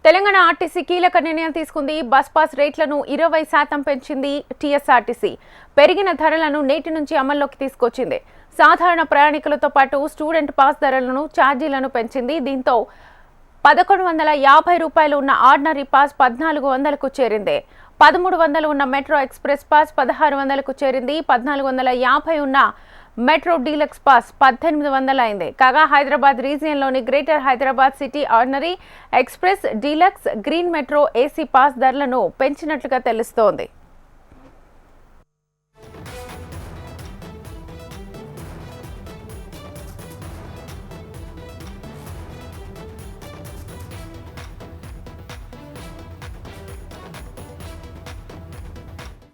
Telangana RTC కీలక నిర్ణయం తీసుకుంది. బస్ పాస్ రేట్లను 20% పెంచింది టీఎస్ఆర్టీసీ. పెరిగిన ధరలను నేటి నుంచి అమల్లోకి తీసుకొచ్చింది. సాధారణ ప్రయాణికులతో పాటు స్టూడెంట్ పాస్ ధరలను ఛార్జీలను పెంచింది. దీంతో 1150 రూపాయలు ఉన్న ఆర్డినరీ పాస్ 1400కు చేరింది. 1300 ఉన్న మెట్రో ఎక్స్ప్రెస్ పాస్ 1600కు చేరింది. 1450 ఉన్న మెట్రో డీలక్స్ పాస్ 1800 అయింది. కాగా హైదరాబాద్ రీజియన్లోని greater Hyderabad city ordinary, express, deluxe, green metro AC pass ధరలను పెంచినట్లుగా తెలుస్తోంది.